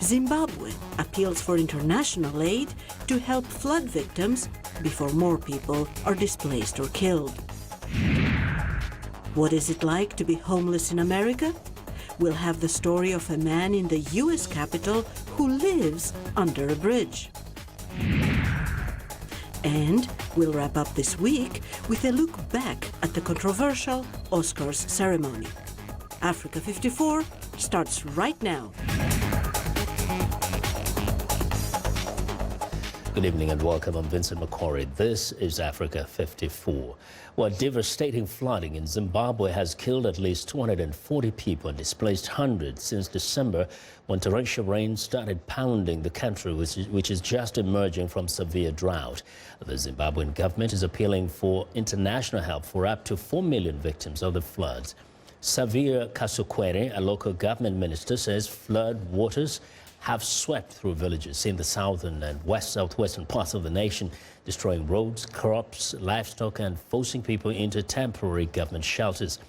Zimbabwe appeals for international aid to help flood victims before more people are displaced or killed. What is it like to be homeless in America? We'll have the story of a man in the US Capitol who lives under a bridge. And we'll wrap up this week with a look back at the controversial Oscars ceremony. Africa 54 starts right now. Good evening and welcome. I'm Vincent Makori. This is Africa 54. Well, devastating flooding in Zimbabwe has killed at least 240 people and displaced hundreds since December, when torrential rain started pounding the country, which is just emerging from severe drought. The Zimbabwean government is appealing for international help for up to 4 million victims of the floods. Xavier Kasukwere, a local government minister, says flood waters have swept through villages in the southern and southwestern parts of the nation, destroying roads, crops, livestock, and forcing people into temporary government shelters.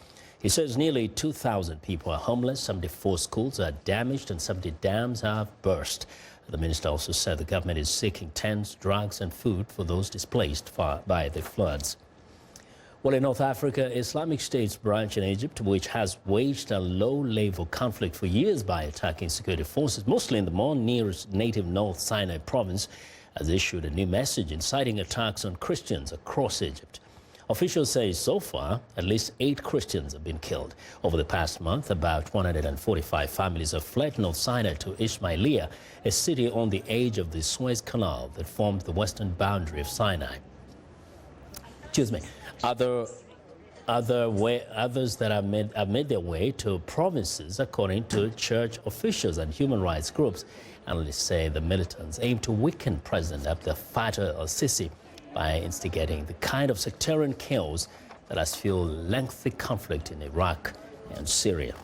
He says nearly 2,000 people are homeless, 74 schools are damaged, and 70 dams have burst. The minister also said the government is seeking tents, drugs, and food for those displaced by the floods. Well, in North Africa, Islamic State's branch in Egypt, which has waged a low-level conflict for years by attacking security forces, mostly in the more nearest native North Sinai province, has issued a new message inciting attacks on Christians across Egypt. Officials say so far, at least 8 Christians have been killed. Over the past month, about 145 families have fled North Sinai to Ismailia, a city on the edge of the Suez Canal that formed the western boundary of Sinai. Excuse me. Others that have made their way to provinces, according to church officials and human rights groups. Analysts say the militants aim to weaken President Abdel Fattah al-Sisi by instigating the kind of sectarian chaos that has fueled lengthy conflict in Iraq and Syria.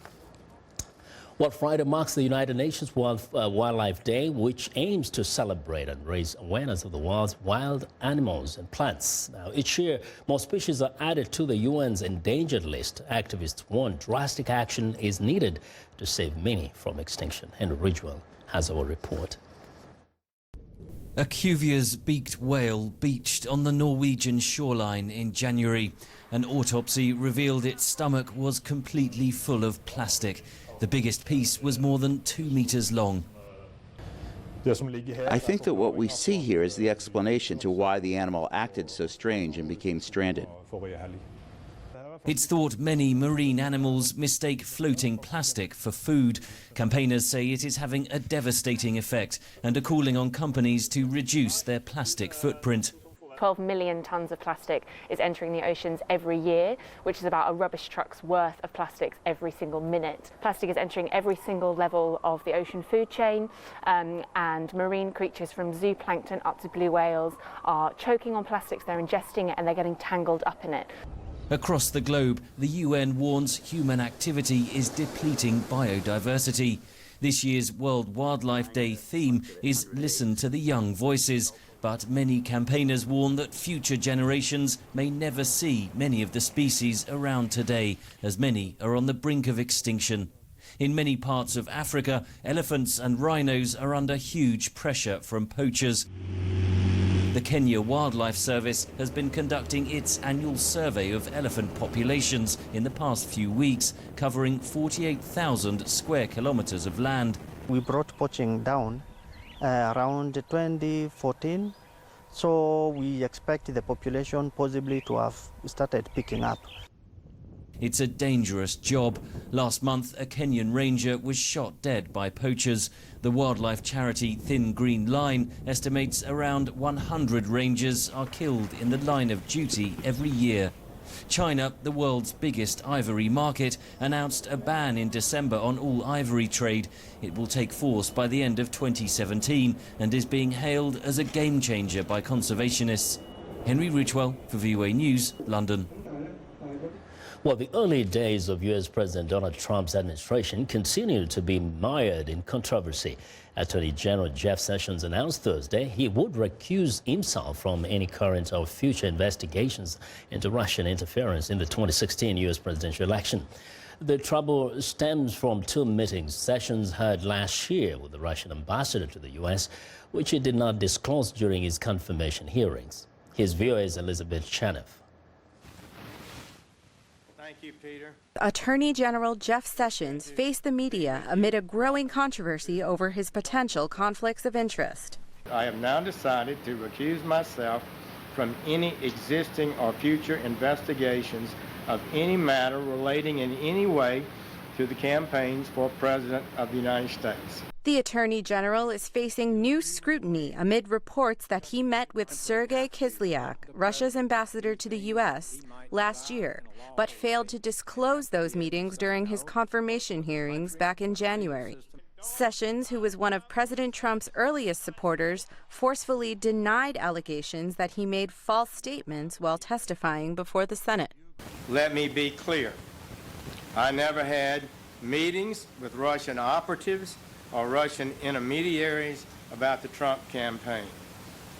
Well, Friday marks the United Nations Wildlife Day, which aims to celebrate and raise awareness of the world's wild animals and plants. Now, each year, more species are added to the UN's endangered list. Activists warn drastic action is needed to save many from extinction. Henry Ridgewell has our report. A Cuvier's beaked whale beached on the Norwegian shoreline in January. An autopsy revealed its stomach was completely full of plastic. The biggest piece was more than 2 meters long. I think that what we see here is the explanation to why the animal acted so strange and became stranded. It's thought many marine animals mistake floating plastic for food. Campaigners say it is having a devastating effect and are calling on companies to reduce their plastic footprint. 12 million tonnes of plastic is entering the oceans every year, which is about a rubbish truck's worth of plastics every single minute. Plastic is entering every single level of the ocean food chain, and marine creatures from zooplankton up to blue whales are choking on plastics, they're ingesting it and they're getting tangled up in it. Across the globe, the UN warns human activity is depleting biodiversity. This year's World Wildlife Day theme is Listen to the Young Voices. But many campaigners warn that future generations may never see many of the species around today, as many are on the brink of extinction. In many parts of Africa, elephants and rhinos are under huge pressure from poachers. The Kenya Wildlife Service has been conducting its annual survey of elephant populations in the past few weeks, covering 48,000 square kilometers of land. We brought poaching down around 2014, so we expect the population possibly to have started picking up. It's a dangerous job. Last month, a Kenyan ranger was shot dead by poachers. The wildlife charity Thin Green Line estimates around 100 rangers are killed in the line of duty every year. China, the world's biggest ivory market, announced a ban in December on all ivory trade. It will take force by the end of 2017 and is being hailed as a game changer by conservationists. Henry Ridgewell for VOA News, London. Well, the early days of U.S. President Donald Trump's administration continued to be mired in controversy. Attorney General Jeff Sessions announced Thursday he would recuse himself from any current or future investigations into Russian interference in the 2016 U.S. presidential election. The trouble stems from two meetings Sessions had last year with the Russian ambassador to the U.S., which he did not disclose during his confirmation hearings. His viewer is Elizabeth Chenef. Thank you, Peter. Attorney General Jeff Sessions faced the media amid a growing controversy over his potential conflicts of interest. I have now decided to recuse myself from any existing or future investigations of any matter relating in any way to the campaigns for President of the United States. The Attorney General is facing new scrutiny amid reports that he met with Sergei Kislyak, Russia's ambassador to the U.S., last year, but failed to disclose those meetings during his confirmation hearings back in January. Sessions, who was one of President Trump's earliest supporters, forcefully denied allegations that he made false statements while testifying before the Senate. Let me be clear. I never had meetings with Russian operatives or Russian intermediaries about the Trump campaign.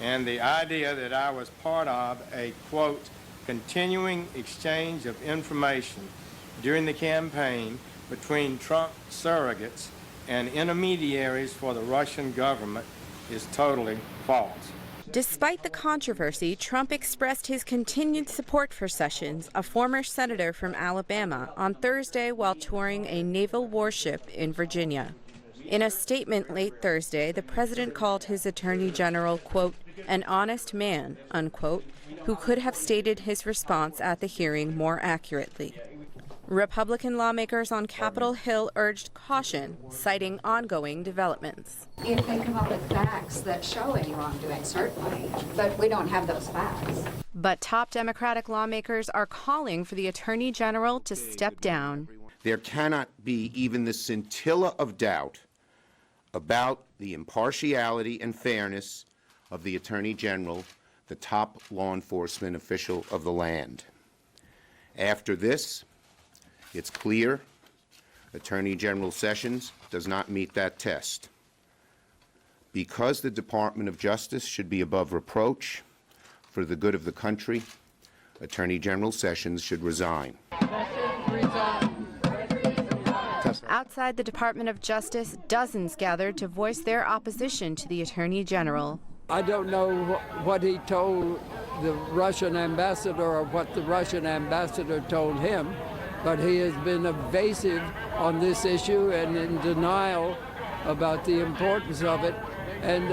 And the idea that I was part of a, quote, continuing exchange of information during the campaign between Trump surrogates and intermediaries for the Russian government is totally false. Despite the controversy, Trump expressed his continued support for Sessions, a former senator from Alabama, on Thursday while touring a naval warship in Virginia. In a statement late Thursday, the president called his attorney general, quote, an honest man, unquote, who could have stated his response at the hearing more accurately. Republican lawmakers on Capitol Hill urged caution, citing ongoing developments. If they come up with facts that show any wrongdoing, certainly, but we don't have those facts. But top Democratic lawmakers are calling for the Attorney General to step down. There cannot be even the scintilla of doubt about the impartiality and fairness of the Attorney General, the top law enforcement official of the land. After this, it's clear Attorney General Sessions does not meet that test. Because the Department of Justice should be above reproach for the good of the country, Attorney General Sessions should resign. Outside the Department of Justice, dozens gathered to voice their opposition to the Attorney General. I don't know what he told the Russian ambassador or what the Russian ambassador told him, but he has been evasive on this issue and in denial about the importance of it, and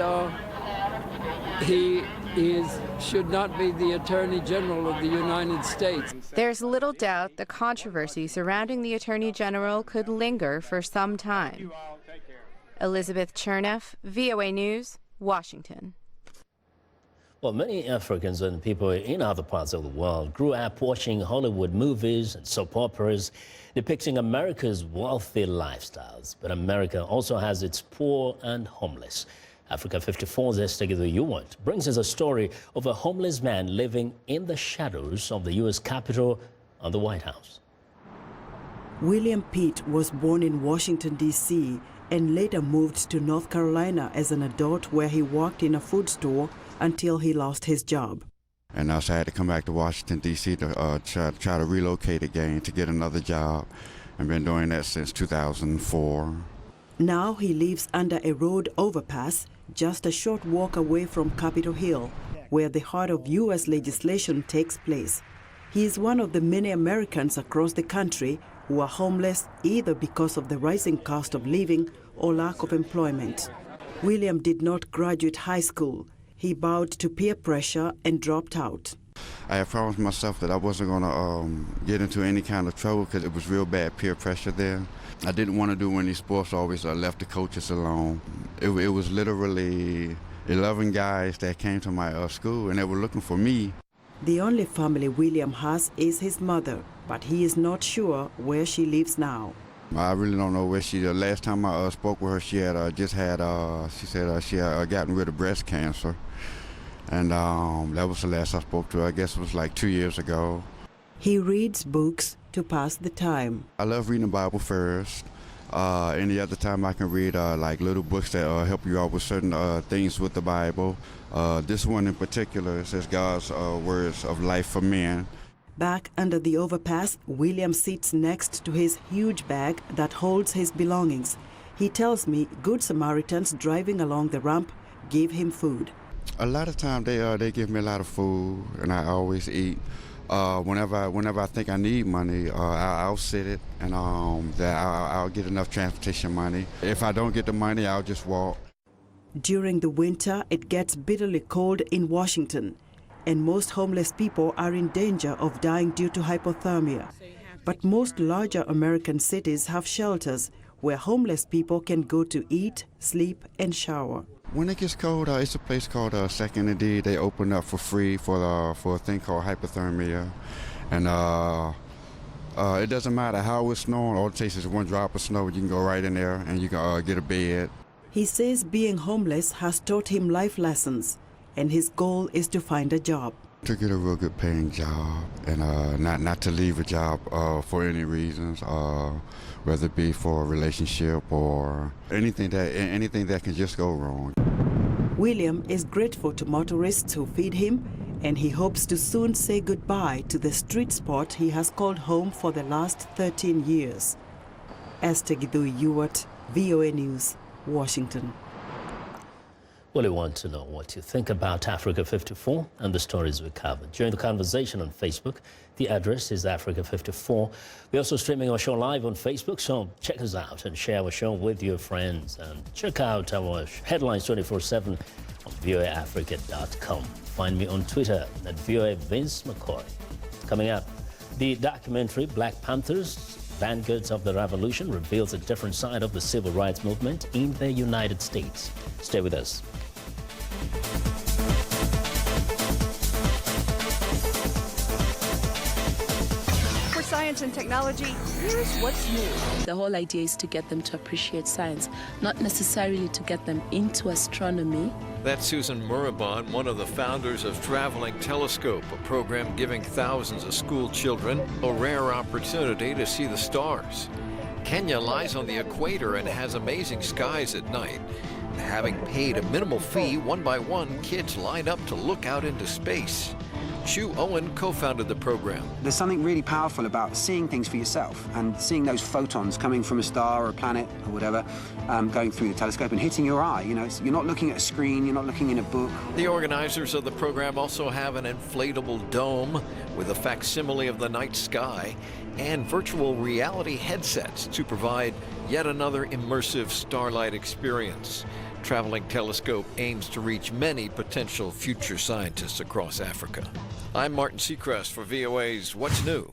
he should not be the Attorney General of the United States. There's little doubt the controversy surrounding the Attorney General could linger for some time. Elizabeth Chenef, VOA News, Washington. Well, many Africans and people in other parts of the world grew up watching Hollywood movies and soap operas depicting America's wealthy lifestyles. But America also has its poor and homeless. Africa 54's Esther Yuwant brings us a story of a homeless man living in the shadows of the U.S. Capitol and the White House. William Pitt was born in Washington, D.C., and later moved to North Carolina as an adult, where he worked in a food store until he lost his job. And so I had to come back to Washington, D.C. to try to relocate again to get another job. I've been doing that since 2004. Now he lives under a road overpass just a short walk away from Capitol Hill, where the heart of U.S. legislation takes place. He is one of the many Americans across the country who are homeless either because of the rising cost of living or lack of employment. William did not graduate high school. He bowed to peer pressure and dropped out. I had promised myself that I wasn't going to get into any kind of trouble because it was real bad peer pressure there. I didn't want to do any sports, so I always left the coaches alone. It was literally 11 guys that came to my school and they were looking for me. The only family William has is his mother, but he is not sure where she lives now. I really don't know where she is. Last time I spoke with her, she had she said she had gotten rid of breast cancer. And that was the last I spoke to her. I guess it was like 2 years ago. He reads books to pass the time. I love reading the Bible first. Any other time I can read like little books that help you out with certain things with the Bible. This one in particular says God's words of life for men. Back under the overpass, William sits next to his huge bag that holds his belongings. He tells me Good Samaritans driving along the ramp give him food. A lot of times they give me a lot of food, and I always eat. Whenever I think I need money, I'll sit it, and I'll get enough transportation money. If I don't get the money, I'll just walk. During the winter, it gets bitterly cold in Washington, and most homeless people are in danger of dying due to hypothermia. But most larger American cities have shelters where homeless people can go to eat, sleep, and shower. When it gets cold, it's a place called Second and D. They open up for free for a thing called hypothermia, and it doesn't matter how it's snowing. All it takes is one drop of snow. You can go right in there and you can get a bed. He says being homeless has taught him life lessons, and his goal is to find a job. To get a real good paying job, and not to leave a job for any reasons, whether it be for a relationship or anything that can just go wrong. William is grateful to motorists who feed him, and he hopes to soon say goodbye to the street spot he has called home for the last 13 years. Esther Githui-Ewart, VOA News, Washington. Well, we want to know what you think about Africa 54 and the stories we covered. Join the conversation on Facebook. The address is Africa 54. We're also streaming our show live on Facebook, so check us out and share our show with your friends. And check out our headlines 24/7 on voaafrica.com. Find me on Twitter at VOA Vince Makori. Coming up, the documentary Black Panthers, Vanguards of the Revolution reveals a different side of the civil rights movement in the United States. Stay with us. For science and technology, here's what's new. The whole idea is to get them to appreciate science, not necessarily to get them into astronomy. That's Susan Murabon, one of the founders of Traveling Telescope, a program giving thousands of school children a rare opportunity to see the stars. Kenya lies on the equator and has amazing skies at night. Having paid a minimal fee, one by one, kids line up to look out into space. Chu Owen co-founded the program. There's something really powerful about seeing things for yourself and seeing those photons coming from a star or a planet or whatever, going through the telescope and hitting your eye. You know, you're not looking at a screen, you're not looking in a book. The organizers of the program also have an inflatable dome with a facsimile of the night sky and virtual reality headsets to provide yet another immersive starlight experience. Traveling Telescope aims to reach many potential future scientists across Africa. I'm Martin Seacrest for VOA's What's New?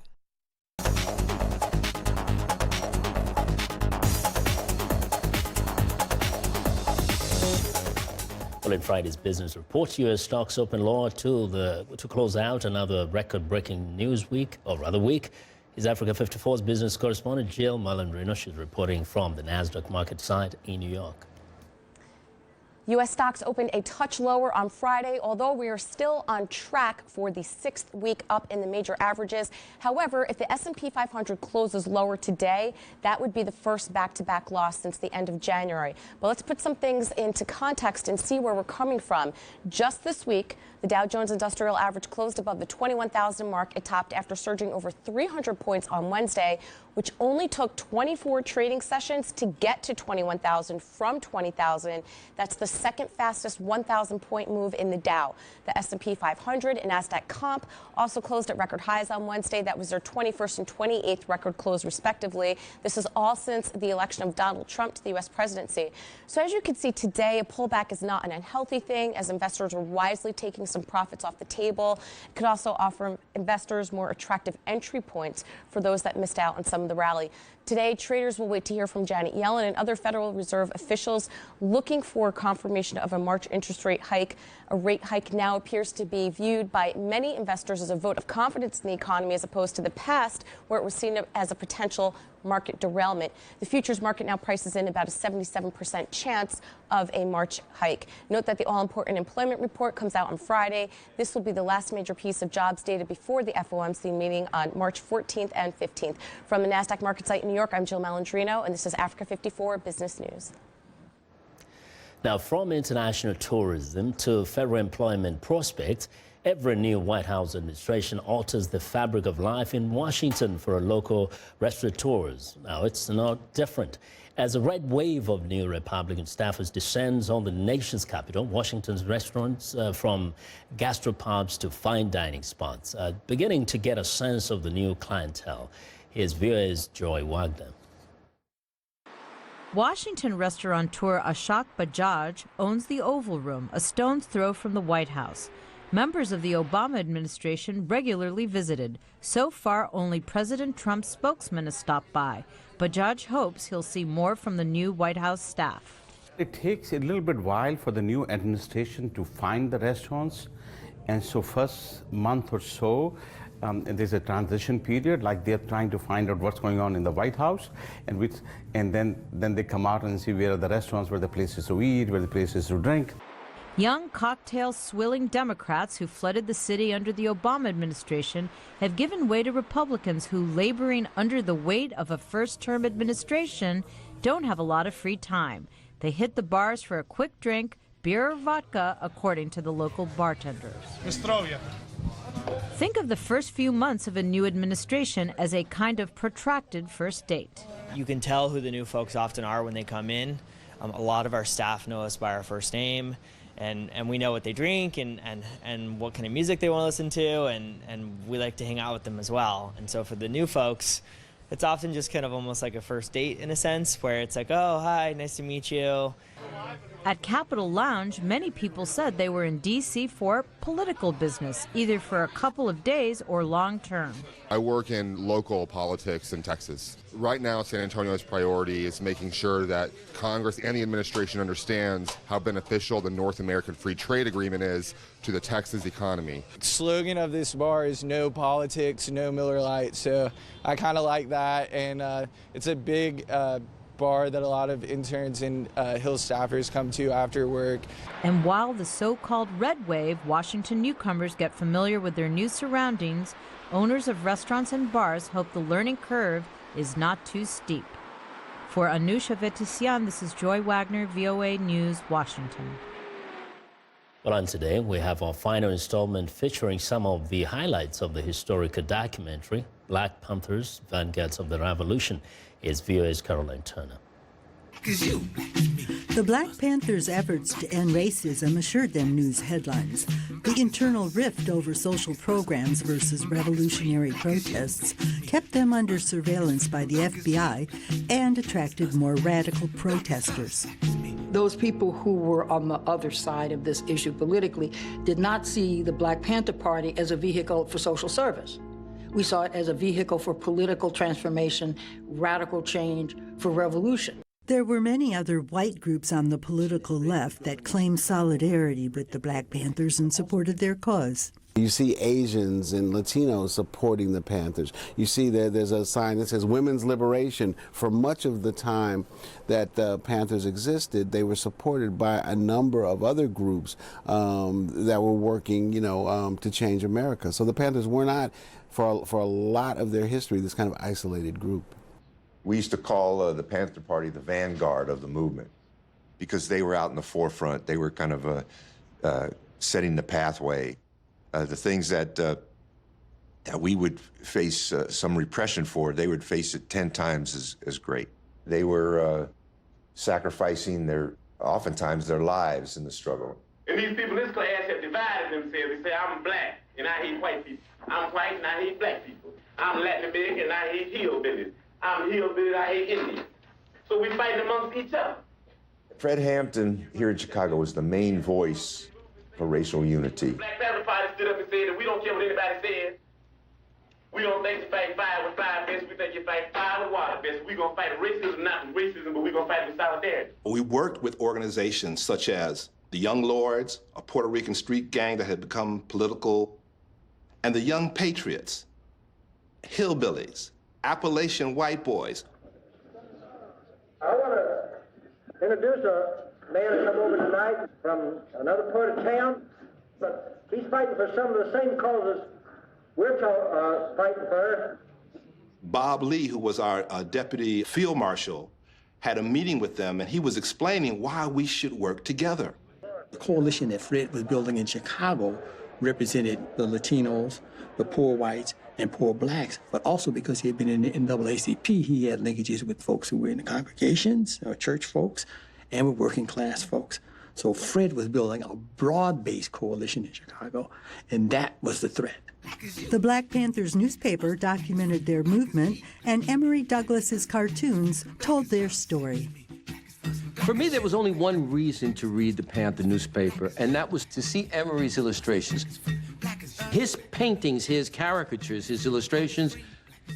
Well, in Friday's business report, U.S. stocks opened lower to close out another record-breaking news week, or rather week. Is Africa 54's business correspondent Jill Malandrino. She's reporting from the NASDAQ market site in New York. U.S. stocks opened a touch lower on Friday, although we are still on track for the 6th week up in the major averages. However, if the S&P 500 closes lower today, that would be the first back-to-back loss since the end of January. But let's put some things into context and see where we're coming from. Just this week, the Dow Jones Industrial Average closed above the 21,000 mark. It topped after surging over 300 points on Wednesday, which only took 24 trading sessions to get to 21,000 from 20,000. That's the second fastest 1,000-point move in the Dow. The S&P 500 and NASDAQ comp also closed at record highs on Wednesday. That was their 21st and 28th record close, respectively. This is all since the election of Donald Trump to the U.S. presidency. So as you can see today, a pullback is not an unhealthy thing, as investors are wisely taking some profits off the table. It could also offer investors more attractive entry points for those that missed out on some of the rally. Today, traders will wait to hear from Janet Yellen and other Federal Reserve officials looking for confirmation of a March interest rate hike. A rate hike now appears to be viewed by many investors as a vote of confidence in the economy, as opposed to the past, where it was seen as a potential market derailment. The futures market now prices in about a 77% chance of a March hike. Note that the all-important employment report comes out on Friday. This will be the last major piece of jobs data before the FOMC meeting on March 14th and 15th. From the NASDAQ market site in New York, I'm Jill Malandrino, and this is Africa 54 Business News. Now, from international tourism to federal employment prospects, Every new White House administration alters the fabric of life in Washington for local restaurateurs. Now, it's not different. As a red wave of new Republican staffers descends on the nation's capital, Washington's restaurants, from gastropubs to fine dining spots, are beginning to get a sense of the new clientele. Here's viewers Joy Wagner. Washington restaurateur Ashok Bajaj owns the Oval Room, a stone's throw from the White House. Members of the Obama administration regularly visited. So far, only President Trump's spokesman has stopped by. Bajaj hopes he'll see more from the new White House staff. It takes a little bit while for the new administration to find the restaurants. And so first month or so, there's a transition period, like they're trying to find out what's going on in the White House, and then they come out and see where are the restaurants, where the places to eat, where the places to drink. Young, cocktail-swilling Democrats who flooded the city under the Obama administration have given way to Republicans who, laboring under the weight of a first-term administration, don't have a lot of free time. They hit the bars for a quick drink, beer or vodka, according to the local bartenders. Think of the first few months of a new administration as a kind of protracted first date. You can tell who the new folks often are when they come in. A lot of our staff know us by our first name, and we know what they drink and what kind of music they want to listen to, and we like to hang out with them as well. And so for the new folks, it's often just kind of almost like a first date in a sense, where it's like, oh, hi, nice to meet you. At Capitol Lounge, many people said they were in D.C. for political business, either for a couple of days or long term. I work in local politics in Texas. Right now, San Antonio's priority is making sure that Congress and the administration understands how beneficial the North American Free Trade Agreement is to the Texas economy. The slogan of this bar is no politics, no Miller Lite, so I kind of like that, and it's a big bar that a lot of interns and Hill staffers come to after work. And while the so-called red wave, Washington newcomers get familiar with their new surroundings, owners of restaurants and bars hope the learning curve is not too steep. For Anusha Vetisian, this is Joy Wagner, VOA News, Washington. Well, on today, we have our final installment featuring some of the highlights of the historical documentary, Black Panthers, Vanguards of the Revolution. Is VOA's Caroline Turner. The Black Panthers' efforts to end racism assured them news headlines. The internal rift over social programs versus revolutionary protests kept them under surveillance by the FBI and attracted more radical protesters. Those people who were on the other side of this issue politically did not see the Black Panther Party as a vehicle for social service. We saw it as a vehicle for political transformation, radical change, for revolution. There were many other white groups on the political left that claimed solidarity with the Black Panthers and supported their cause. You see Asians and Latinos supporting the Panthers. You see there's a sign that says Women's Liberation. For much of the time that the Panthers existed, they were supported by a number of other groups that were working, to change America. So the Panthers were not, for a lot of their history, this kind of isolated group. We used to call the Panther Party the vanguard of the movement because they were out in the forefront. They were kind of setting the pathway. The things that we would face some repression for, they would face it 10 times as great. They were sacrificing oftentimes their lives in the struggle. And these people in this class have divided themselves. They say, I'm black and I hate white people. I'm white and I hate black people. I'm Latin American and I hate hillbillies. I'm hillbilly and I hate Indians. So we fight amongst each other. Fred Hampton here in Chicago was the main voice for racial unity. Black Panther Party stood up and said that we don't care what anybody says. We don't think you fight fire with fire best. We think you fight fire with water best. We're going to fight racism, not with racism, but we're going to fight with solidarity. We worked with organizations such as the Young Lords, a Puerto Rican street gang that had become political, and the Young Patriots, hillbillies, Appalachian white boys. I want to introduce a man who come over tonight from another part of town, but he's fighting for some of the same causes we're fighting for. Bob Lee, who was our deputy field marshal, had a meeting with them, and he was explaining why we should work together. The coalition that Fred was building in Chicago represented the Latinos, the poor whites, and poor blacks, but also because he had been in the NAACP, he had linkages with folks who were in the congregations, or church folks, and with working class folks. So Fred was building a broad-based coalition in Chicago, and that was the threat. The Black Panthers newspaper documented their movement, and Emory Douglas's cartoons told their story. For me, there was only one reason to read the Panther newspaper, and that was to see Emory's illustrations. His paintings, his caricatures, his illustrations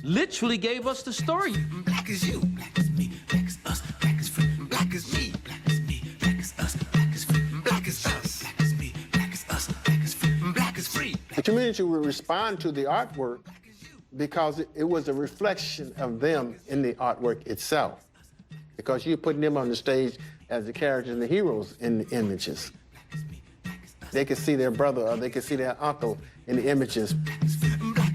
literally gave us the story. Black is you, black is me, black is us, black is free, black is me, black is me, black is us, black is free, black is us, black is me, black is us, black is free, black is free. The community would respond to the artwork because it was a reflection of them in the artwork itself. Because you're putting them on the stage as the characters and the heroes in the images. They could see their brother or they could see their uncle in the images. Black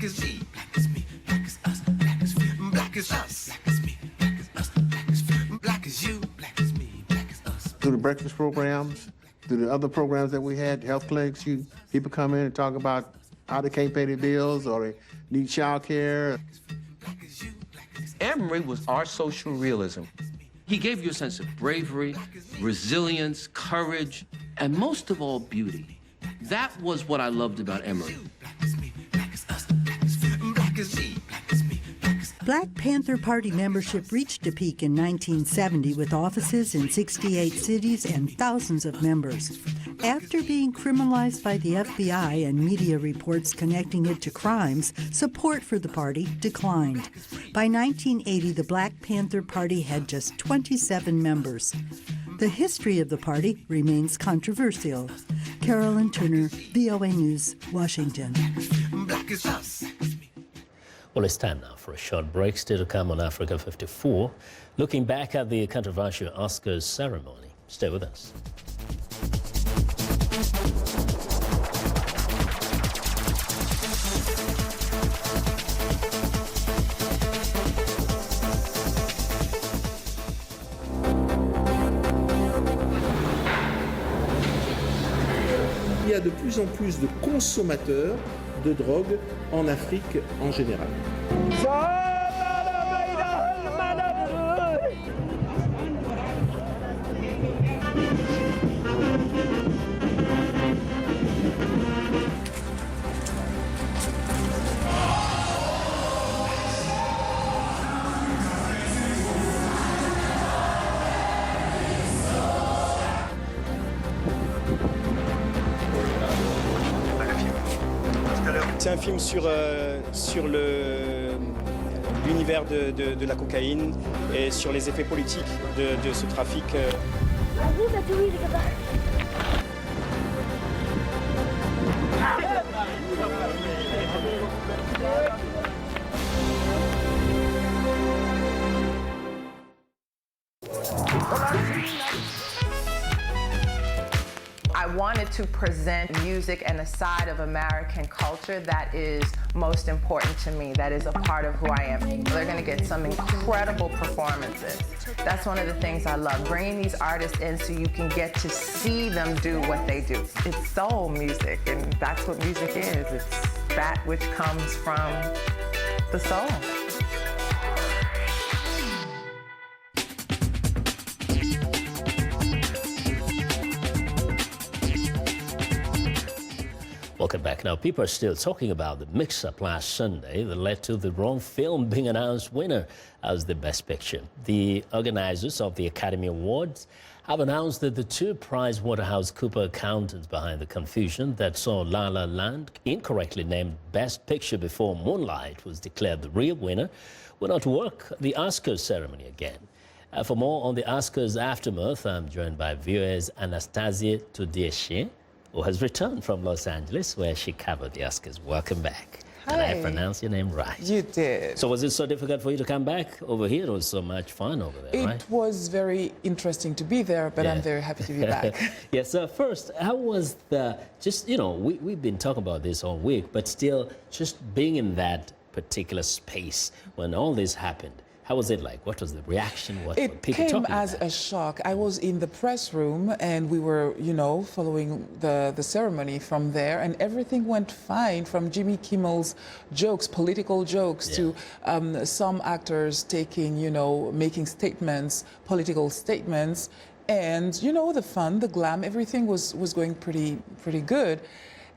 is me, black is me, black is us, black is free, black is us, black is me, black is us, black is free, black is you, black is me, black is us. Through the breakfast programs, through the other programs that we had, health clinics, people come in and talk about how they can't pay their bills or they need child care. Emory was our social realism. He gave you a sense of bravery, resilience, courage, and most of all, beauty. That was what I loved about Emory. Black Panther Party membership reached a peak in 1970 with offices in 68 cities and thousands of members. After being criminalized by the FBI and media reports connecting it to crimes, support for the party declined. By 1980, the Black Panther Party had just 27 members. The history of the party remains controversial. Carolyn Turner, VOA News, Washington. Well, it's time now for a short break. Still to come on Africa 54, looking back at the controversial Oscars ceremony. Stay with us. Il y a de plus en plus de consommateurs de drogue en Afrique en général. C'est un film sur l'univers de la cocaïne et sur les effets politiques de ce trafic. I wanted to present music and a side of American culture that is most important to me, that is a part of who I am. They're gonna get some incredible performances. That's one of the things I love, bringing these artists in so you can get to see them do what they do. It's soul music, and that's what music is. It's that which comes from the soul. Welcome back. Now, people are still talking about the mix-up last Sunday that led to the wrong film being announced winner as the Best Picture. The organizers of the Academy Awards have announced that the two PricewaterhouseCoopers accountants behind the confusion that saw La La Land incorrectly named Best Picture before Moonlight was declared the real winner will not work the Oscars ceremony again. For more on the Oscars aftermath, I'm joined by VOA's Anastasia Tudieche, who has returned from Los Angeles, where she covered the Oscars. Welcome back. Hi. And I pronounced your name right. You did. So was it so difficult for you to come back over here? It was so much fun over there, right? It was very interesting to be there, but I'm very happy to be back. Yeah, so first, how was we've been talking about this all week, but still just being in that particular space when all this happened, How was it like? What was the reaction? What were It people came talking as about? a shock. I was in the press room and we were, following the ceremony from there, and everything went fine, from Jimmy Kimmel's jokes, political jokes, to some actors taking, making statements, political statements, and, the fun, the glam, everything was going pretty good.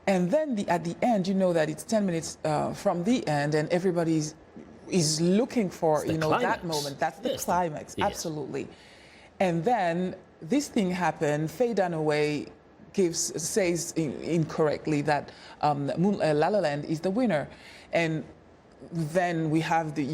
And then at the end, that it's 10 minutes from the end, and everybody's is looking for, that moment. That's the climax, absolutely. And then this thing happened. Faye Dunaway says incorrectly that La La Land is the winner. And then we have the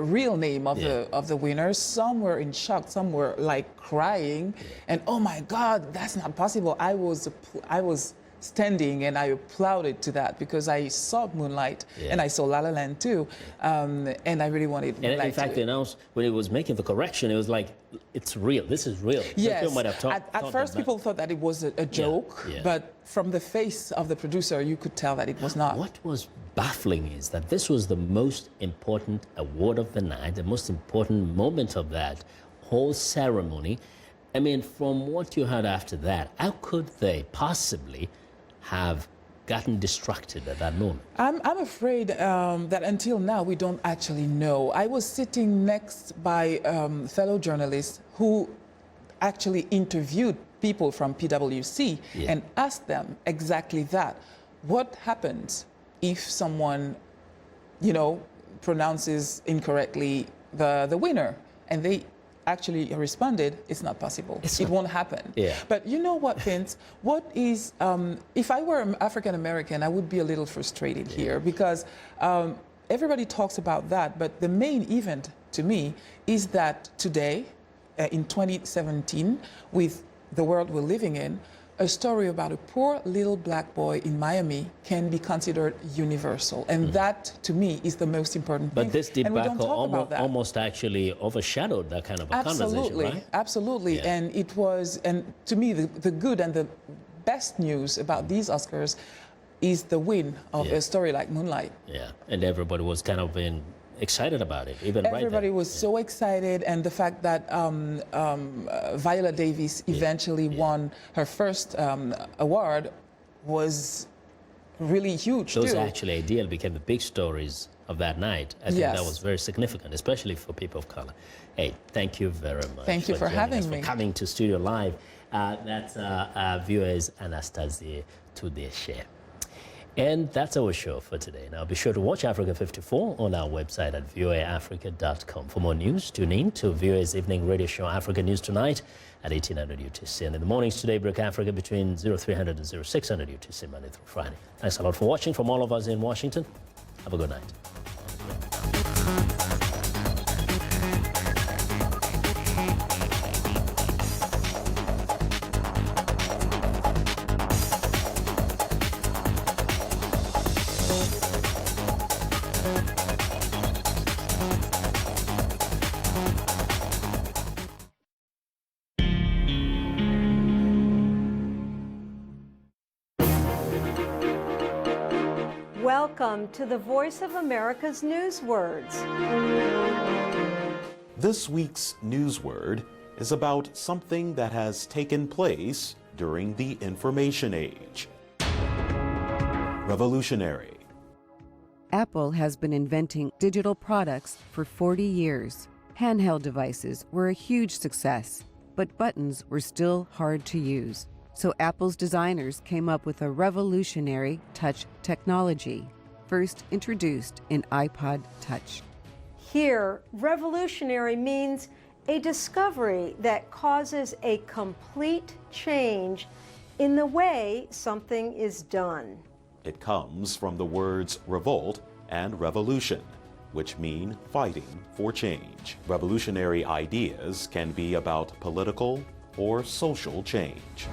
real name of the winner. Some were in shock, some were like crying, and oh my God, that's not possible. I was standing and I applauded to that because I saw Moonlight and I saw La La Land too, and I really wanted Moonlight. And in fact, they announced when it was making the correction, it was like, it's real. This is real. Yes. People might have at first, people thought that it was a joke, but from the face of the producer, you could tell that it was not. What was baffling is that this was the most important award of the night, the most important moment of that whole ceremony. I mean, from what you heard after that, how could they possibly have gotten distracted at that moment? I'm afraid that until now we don't actually know. I was sitting next by fellow journalists who actually interviewed people from PwC and asked them exactly that. What happens if someone, pronounces incorrectly the winner? And they actually responded, it's not possible. It won't happen. But you know what, Vince? What is, if I were African American, I would be a little frustrated here because everybody talks about that, but the main event to me is that today, in 2017, with the world we're living in, a story about a poor little black boy in Miami can be considered universal. And that, to me, is the most important thing. But this and we don't debacle talk about that. almost actually overshadowed that kind of a conversation, right? Absolutely. And it was, and to me, the good and the best news about these Oscars is the win of a story like Moonlight. Yeah, and everybody was kind of excited about it, even right Everybody was so excited, and the fact that Viola Davis eventually won her first award was really huge. Those too. actually ideally became the big stories of that night. I think that was very significant, especially for people of color. Hey, thank you very much. Thank you for having me. For coming to Studio Live. That's viewers Anastasia Tudeshe. And that's our show for today. Now, be sure to watch Africa 54 on our website at voaafrica.com. For more news, tune in to VOA's evening radio show, Africa News Tonight, at 1800 UTC. And in the mornings today, break Africa between 0300 and 0600 UTC, Monday through Friday. Thanks a lot for watching. From all of us in Washington, have a good night. Welcome to the Voice of America's Newswords. This week's newsword is about something that has taken place during the information age. Revolutionary. Apple has been inventing digital products for 40 years. Handheld devices were a huge success, but buttons were still hard to use. So Apple's designers came up with a revolutionary touch technology, first introduced in iPod Touch. Here, revolutionary means a discovery that causes a complete change in the way something is done. It comes from the words revolt and revolution, which mean fighting for change. Revolutionary ideas can be about political or social change.